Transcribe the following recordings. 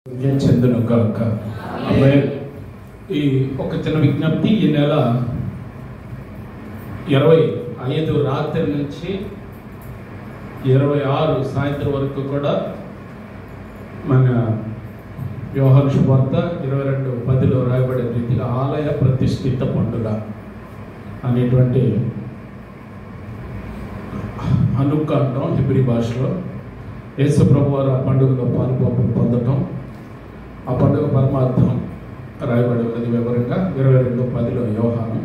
చెందును కాక. ఈ ఒక చిన్న విజ్ఞప్తి, ఈ నెల 25 రాత్రి నుంచి 26 సాయంత్రం వరకు కూడా మన యోహాను శుభవార్త 22:10లో రాయబడే రీతిగా ఆలయ ప్రతిష్ఠిత పండుగ అనేటువంటి హనుక్కా అంటాం హిబ్రీ భాషలో. యేసు ప్రభు వారు ఆ పండుగలో పాలుపంపులు పొందటం, ఆ పండుగ పరమార్థం రాయబడి ఉన్నది వివరంగా 22:10లో యోహాను.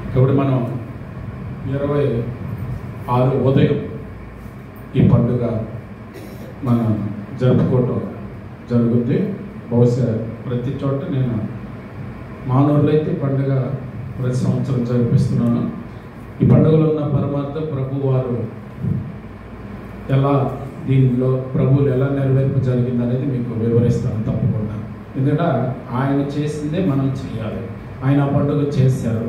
ఇప్పుడు మనం 26 ఉదయం ఈ పండుగ మనం జరుపుకోవటం జరుగుద్ది. బహుశా ప్రతి చోట నేను మానవుల్లో అయితే పండుగ ప్రతి సంవత్సరం జరిపిస్తున్నాను. ఈ పండుగలో ఉన్న పరమార్థం ప్రభు వారు ఎలా దీనిలో ప్రభువులు ఎలా నెరవేర్పు జరిగిందనేది మీకు వివరిస్తాను తప్పకుండా. ఎందుకంటే ఆయన చేసిందే మనం చేయాలి. ఆయన ఆ పండుగ చేశారు,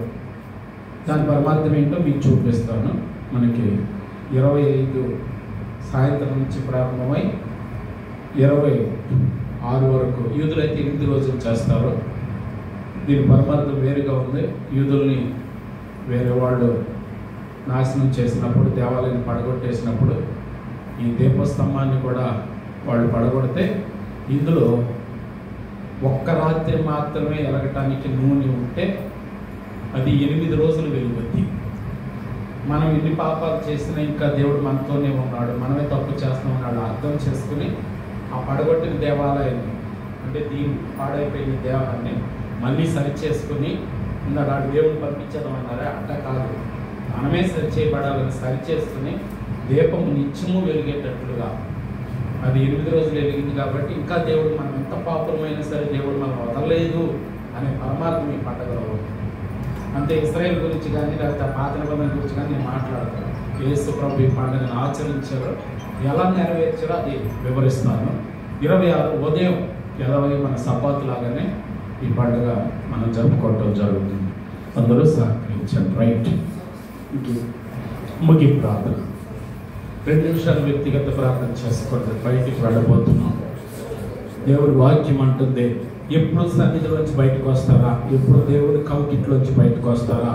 దాని పరమార్థం ఏంటో మీకు చూపిస్తాను. మనకి 25 సాయంత్రం నుంచి ప్రారంభమై 26 వరకు యూదులైతే 8 రోజులు చేస్తారు. దీని పరమార్థం వేరుగా ఉంది. యూదుల్ని వేరే వాళ్ళు నాశనం చేసినప్పుడు, దేవాలయాన్ని పడగొట్టేసినప్పుడు ఈ దీపస్తంభాన్ని కూడా వాళ్ళు పడగొడితే ఇందులో ఒక్క రాత్రి మాత్రమే ఎలగటానికి నూనె ఉంటే అది 8 రోజులు వెలుగుద్ది. మనం ఎన్ని పాపాలు చేసినా ఇంకా దేవుడు మనతోనే ఉన్నాడు, మనమే తప్పు చేస్తున్నామని అర్థం చేసుకుని ఆ పడగొట్టిన దేవాలయాన్ని, అంటే దీన్ని పాడైపోయిన దేవాలయాన్ని మళ్ళీ సరిచేసుకుని ఉన్నాడు. దేవుడు పంపించడం అన్నారా? అట్ట కాదు, మనమే సరిచేయబడాలని సరిచేసుకుని దీపము నిత్యము వెలిగేటట్లుగా అది 8 రోజులు వెలిగింది. కాబట్టి ఇంకా దేవుడు మనం ఎంత పాపమైనా సరే దేవుడు మనం వదలలేదు అనే పరమార్థం ఈ పండుగలో ఉంది. అంతే ఇశ్రాయేల్ గురించి కానీ లేకపోతే పాత నిబంధన గురించి కానీ నేను మాట్లాడతాను. యేసు ప్రభు ఈ పండుగను ఆచరించారో, ఎలా నెరవేర్చారో అది వివరిస్తాను. 26 ఉదయం 20 మన సబ్బాత్ లాగానే ఈ పండుగ మనం జరుపుకోవటం జరుగుతుంది. అందరూ సహకరించండి. రైట్, ముగి ప్రార్థన 2 నిమిషాలు వ్యక్తిగత ప్రార్థన చేసుకోండి. బయటికి వెళ్ళబోతున్నాం. దేవుడి వాక్యం అంటుంది, ఎప్పుడు సన్నిధిలోంచి బయటకు వస్తారా? ఎప్పుడు దేవుడి కౌకిట్లోంచి బయటకు వస్తారా?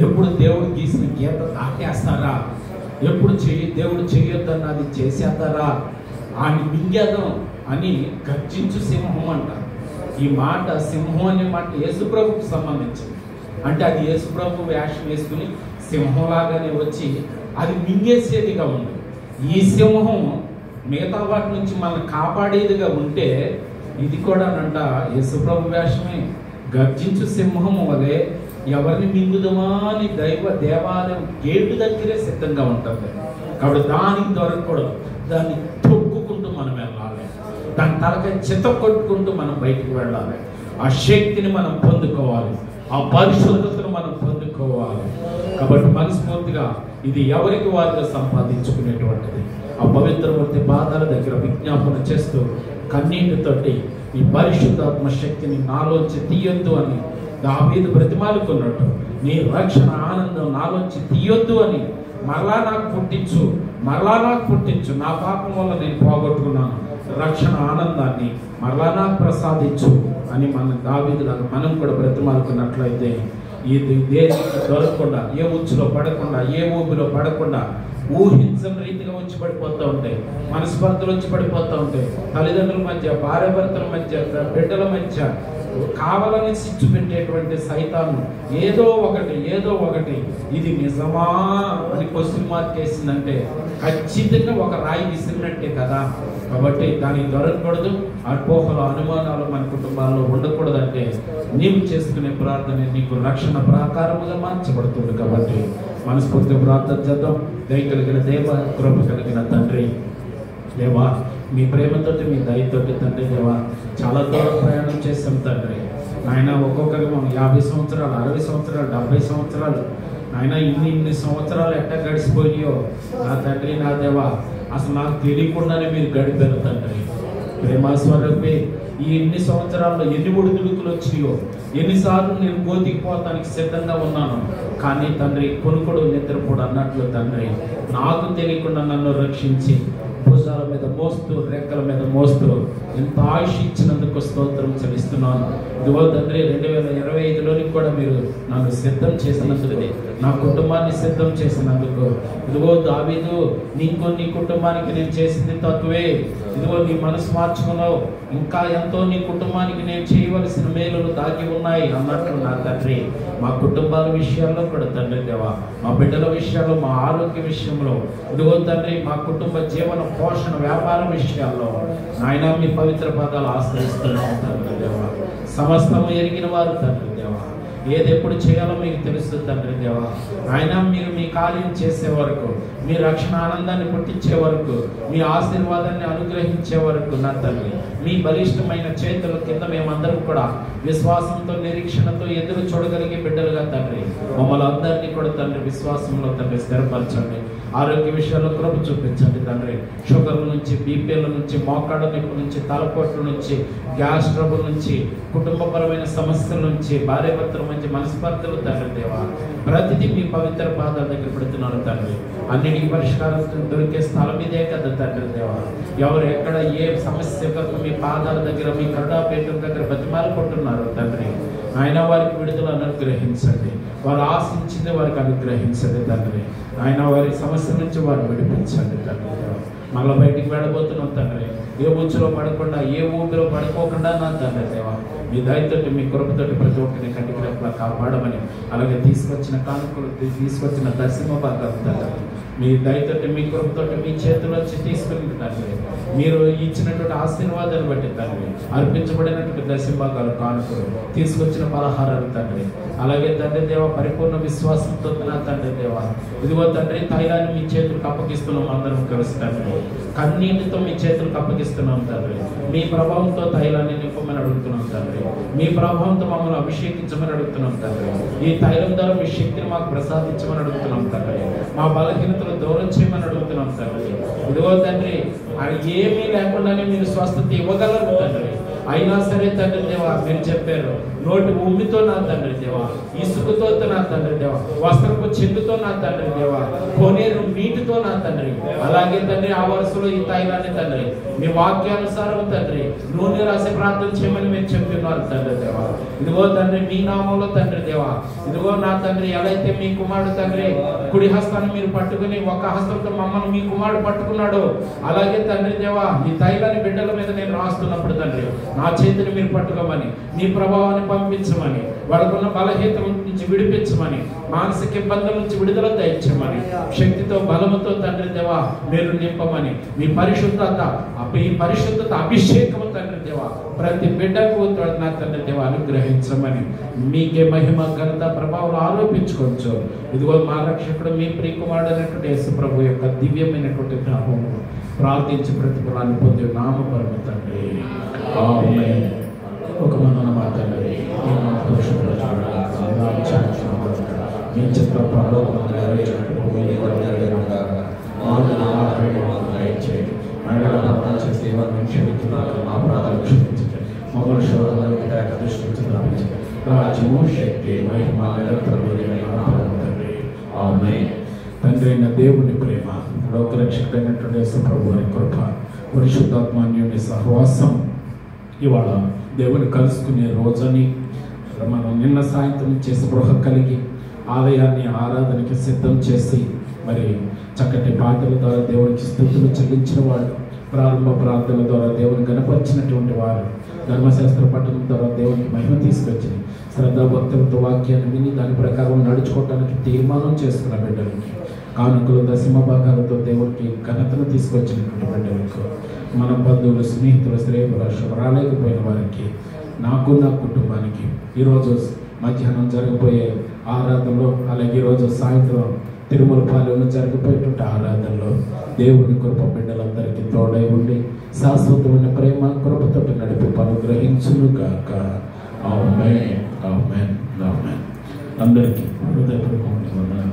ఎప్పుడు దేవుడు గీసిన గీత దాటేస్తారా? ఎప్పుడు దేవుడు చేయొద్దన్నది చేసేస్తారా? ఆయన మింగేదం అని గర్జించు సింహం అంటారు. ఈ మాట సింహం అనే మాట యేసుప్రభుకు సంబంధించింది. అంటే అది యేసుప్రభు వేషం వేసుకుని సింహంలాగానే వచ్చి అది మింగేసేదిగా ఉంది. ఈ సింహం మిగతా వాటి నుంచి మనల్ని కాపాడేదిగా ఉంటే ఇది కూడా అంట యేసుప్రభు వేషమే. గర్జించు సింహము వలె ఎవరిని మింగుదమా అని దేవాలయం గేటు దగ్గరే సిద్ధంగా ఉంటుంది. కాబట్టి దానికి దొరకకూడదు, దాన్ని తొక్కుకుంటూ మనం వెళ్ళాలి, దాని తలకాయ చిత్త కొట్టుకుంటూ మనం బయటికి వెళ్ళాలి. ఆ శక్తిని మనం పొందుకోవాలి, ఆ పరిశుద్ధతను మనం పొందుకోవాలి. కాబట్టి మనస్ఫూర్తిగా ఇది ఎవరికి వారిగా సంపాదించుకునేటువంటిది. ఆ పవిత్రమూర్తి పాదాల దగ్గర విజ్ఞాపన చేస్తూ కన్నీటితోటి ఈ పరిశుద్ధాత్మ శక్తిని నాలోంచి తీయొద్దు అని దావీదు బ్రతిమాలుకున్నట్టు, నీ రక్షణ ఆనందం నాలోంచి తీయొద్దు అని మరలా నాకు పుట్టించు, మరలా నాకు పుట్టించు. నా పాపం వల్ల నేను పోగొట్టుకున్నాను, రక్షణ ఆనందాన్ని మరలా నాకు ప్రసాదించు అని మన దావీదులాగా మనం కూడా బ్రతిమాలుకున్నట్లయితే ఇది దేనికి దొరకకుండా, ఏ ఉచ్చులో పడకుండా, ఏ ఊబిలో పడకుండా ఊహించని రీతిగా వచ్చి పడిపోతూ ఉంటాయి. మనస్పర్ధలు వచ్చి పడిపోతూ ఉంటాయి. తల్లిదండ్రుల మధ్య, భార్య భర్తల మధ్య, బిడ్డల మధ్య కావాలని సిచ్చు పెట్టేటువంటి సైతాను ఏదో ఒకటి ఇది నిజమా అని క్వశ్చన్ మార్క్ వేసిందంటే ఖచ్చితంగా ఒక రాయి విసిరినట్టే కదా. కాబట్టి దానికి దొరకకూడదు. అపోహలు, అనుమానాలు మన కుటుంబాల్లో ఉండకూడదంటే నీవు చేసుకునే ప్రార్థన నీకు రక్షణ ప్రాకారముగా మార్చబడుతుంది. కాబట్టి మనస్ఫూర్తిగా ప్రార్థన చేద్దాం. దయ కలిగిన దేవ, కృప కలిగిన తండ్రి దేవా, మీ ప్రేమతోటి, మీ దయతోటి తండ్రి దేవా, చాలా దూరం ప్రయాణం చేస్తాం తండ్రి. నాయన ఒక్కొక్కరికి మనం 50 సంవత్సరాలు, 60 సంవత్సరాలు, 70 సంవత్సరాలు నాయన ఇన్ని సంవత్సరాలు ఎట్టా గడిచిపోయాయో నా తండ్రి, నా దేవా, అసలు నాకు తెలియకుండానే మీరు గడిపారు తండ్రి. ప్రేమాస్వరూపి, ఈ ఎన్ని సంవత్సరాల్లో ఎన్ని ఒడిదుడుకులు వచ్చినాయో, ఎన్నిసార్లు నేను గోతికి పోతానికి సిద్ధంగా ఉన్నాను. కానీ తండ్రి, కొనుకొడు నిద్రపోడు అన్నట్లు తండ్రి నాకు తెలియకుండా నన్ను రక్షించి భుజాల మీద మోస్తూ, రెక్కల మీద మోస్తూ ఎంత ఆయుష్ ఇచ్చినందుకు స్తోత్రం చెల్లిస్తున్నాను. ఇదిగో తండ్రి 2025లోని కూడా మీరు నన్ను సిద్ధం చేసినందుకు, నా కుటుంబాన్ని సిద్ధం చేసినందుకు, ఇదిగో దావీదు నీకు నీ కుటుంబానికి నేను చేసింది తక్కువే, ఇదిగో నీ మనసు మార్చుకున్నావు, ఇంకా ఎంతో నీ కుటుంబానికి నేను చేయవలసిన మేలులు దాగి ఉన్నాయి అన్నట్లు నా తండ్రి మా కుటుంబాల విషయాల్లో కూడా తండ్రి దేవా, మా బిడ్డల విషయాల్లో, మా ఆరోగ్య విషయంలో, ఇదిగో తండ్రి మా కుటుంబ జీవన పోషణ వ్యాపార విషయాల్లో నాయన మీ పవిత్ర పదాలు ఆశ్రయిస్తున్నాం తండ్రి దేవా. సమస్తము ఎరిగిన వారు తండ్రి దేవా, ఏది ఎప్పుడు చేయాలో మీకు తెలుస్తుంది తండ్రి దేవా. ఆయన మీరు మీ కార్యం చేసే వరకు, మీ రక్షణ ఆనందాన్ని పుట్టించే వరకు, మీ ఆశీర్వాదాన్ని అనుగ్రహించే వరకు నా తండ్రి మీ బలిష్టమైన చేతుల కింద మేమందరం కూడా విశ్వాసంతో నిరీక్షణతో ఎదురు చూడగలిగే బిడ్డలుగా తండ్రి మమ్మల్ని అందరినీ కూడా తండ్రి విశ్వాసంలో తండ్రి స్థిరపరచండి. ఆరోగ్య విషయాల్లో కృప చూపించండి తండ్రి. షుగర్ల నుంచి, బీపీల నుంచి, మోకాళ్ళ నొప్పి నుంచి, తలపోట్ల నుంచి, గ్యాస్ ట్రబుల్ నుంచి, కుటుంబపరమైన సమస్యల నుంచి, భార్యాభర్తల నుంచి, మనస్పర్ధలు తండ్రి దేవా, ప్రతిదీ మీ పవిత్ర పాదాల దగ్గర పెడుతున్నాను తండ్రి. అన్నిటికీ పరిష్కారం దొరికే స్థలం ఇదే కదా తండ్రి దేవా. ఎవరు ఎక్కడ ఏ సమస్య కొరకు మీ పాదాల దగ్గర, మీ కరుణాపీఠం దగ్గర బతిమాలుకుంటున్నారు తండ్రి, ఆయన వారికి విడుదల అనుగ్రహించండి. వారు ఆశించింది వారికి అనుగ్రహించండి తండ్రి. ఆయన వారి సమస్య నుంచి వారు విడిపించండి తండ్రి. మళ్ళీ బయటికి వెళ్ళబోతున్నాం తండ్రి. ఏ ఉచ్చులో పడకుండా, ఏ ఊపిలో పడుకోకుండా నా తండ్రి దేవా మీ దయతోటి, మీ కృపతోటి ప్రతి ఒక్కరిని కంటికి రెప్పలా కాపాడమని, అలాగే తీసుకొచ్చిన కానుకలు, తీసుకొచ్చిన దశమ భాగాలు తండ్రి మీ దయతోటి, మీ కృపతోటి మీ చేతిలోంచి తీసుకుని తండ్రి మీరు ఇచ్చినటువంటి ఆశీర్వాదాన్ని బట్టి తండ్రి అర్పించబడినటువంటి దశమ భాగాలు, కానుకలు, తీసుకొచ్చిన పలహారాలు తండ్రి, అలాగే తండ్రి దేవ పరిపూర్ణ విశ్వాసంతో నా తండ్రి దేవ ఇదిగో తండ్రి తైలాన్ని మీ చేతులకు అప్పగిస్తున్నాం. అందరం కలిసి తండ్రి కన్నీటితో మీ చేతులకు అప్పగిస్తున్నాం తండ్రి. మీ ప్రభావంతో తైలాన్ని నింపమని అడుగుతున్నాం తండ్రి. మీ ప్రభావంతో మమ్మల్ని అభిషేకించమని అడుగుతున్నాం తండ్రి. ఈ తైలం ద్వారా మీ శక్తిని మాకు ప్రసాదించమని అడుగుతున్నాం తండ్రి. మా బలహీనతలు దూరం చేయమని అడుగుతున్నాం తండ్రి. ఇదిగో తండ్రి అది ఏమీ లేకుండానే మీరు స్వస్థత ఇవ్వగలరు తండ్రి. అయినా సరే తండ్రి దేవా మీరు చెప్పారు, నోటి ఉమ్మితో నా తండ్రి దేవా, ఇసుకతో నా తండ్రి దేవా, వస్త్రపు చెందుతో నా తండ్రి దేవా, కోనేరు నీటితో నా తండ్రి, అలాగే తండ్రి ఆ వరుసలో ఈ తైలాన్ని తండ్రి మీ వాక్యానుసారం తండ్రి నూనె రాసి ప్రార్థన చేయమని మీరు చెప్తున్నారు తండ్రి దేవా. ఇదిగో తండ్రి మీ నామంలో తండ్రి దేవా, ఇదిగో నా తండ్రి ఎలా అయితే మీ కుమారుడు తండ్రి కుడి హస్తాన్ని మీరు పట్టుకుని ఒక హస్తంతో మమ్మల్ని మీ కుమారుడు పట్టుకున్నాడు, అలాగే తండ్రి దేవా ఈ తైలాన్ని బిడ్డల మీద నేను రాస్తున్నప్పుడు తండ్రి నా చేతిని మీరు పట్టుకోమని, మీ ప్రభావాన్ని పంపించమని, వాళ్ళకున్న బలహీనతల నుంచి విడిపించమని, మానసిక ఇబ్బందుల నుంచి విడుదల దయచేయమని, శక్తితో బలముతో తండ్రి దేవా మీరు నింపమని, మీ పరిశుద్ధత ఈ పరిశుద్ధత అభిషేకము తండ్రి దేవా ప్రతి బిడ్డకు నా తండ్రి దేవా అనుగ్రహించమని, మీకే మహిమ ఘనత ప్రభావం ఆరోపించుకోవచ్చు. ఇదిగో మా రక్షకుడు మీ ప్రియకుమారుడైనటువంటి యేసు ప్రభు యొక్క దివ్యమైనటువంటి నామము ప్రార్థించి ప్రతిఫలాన్ని పొందే నామపరమ తండ్రి. ఆమేన్. ఒక మన మాట్లాడాలి మీ చిత్ర తండ్రి అయిన దేవుని ప్రేమ, లోకరక్షకుడైనటువంటి యేసు ప్రభు వారి కృప, పరిశుద్ధాత్మన్యుని సహవాసం ఇవాళ దేవుని కలుసుకునే రోజని మనం నిన్న సాయంత్రం చేసి స్పృహ కలిగి ఆలయాన్ని ఆరాధనకి సిద్ధం చేసి మరి చక్కటి పాటల ద్వారా దేవునికి స్తుతులు చెల్లించిన వాళ్ళు, ప్రారంభ ప్రార్థనల ద్వారా దేవుని గణపరిచినటువంటి వారు, ధర్మశాస్త్ర పట్టణం ద్వారా దేవునికి మహిమ తీసుకొచ్చి శ్రద్ధాభక్తులతో వాక్యాన్ని విని దాని ప్రకారం నడుచుకోవడానికి తీర్మానం చేసుకున్న బిడ్డలకి, కానుకలు దశమ భాగాలతో దేవునికి ఘనతను తీసుకొచ్చినటువంటి బిడ్డలకు, మన బంధువులు, స్నేహితులు, శ్రేయపురుషులు రాలేకపోయిన వారికి, నాకు నా కుటుంబానికి ఈరోజు మధ్యాహ్నం జరగబోయే ఆరాధనలో, అలాగే ఈరోజు సాయంత్రం తిరుమలపాలెంలో జరగబోయేటువంటి ఆరాధనలో దేవుని కృప బిడ్డలందరికీ తోడై ఉండి శాశ్వతమైన ప్రేమ కృపతో నడిపి అనుగ్రహించును గాక. ఆమేన్. ఆమేన్. ఆమేన్. అందరికీ హృదయపూర్వకంగా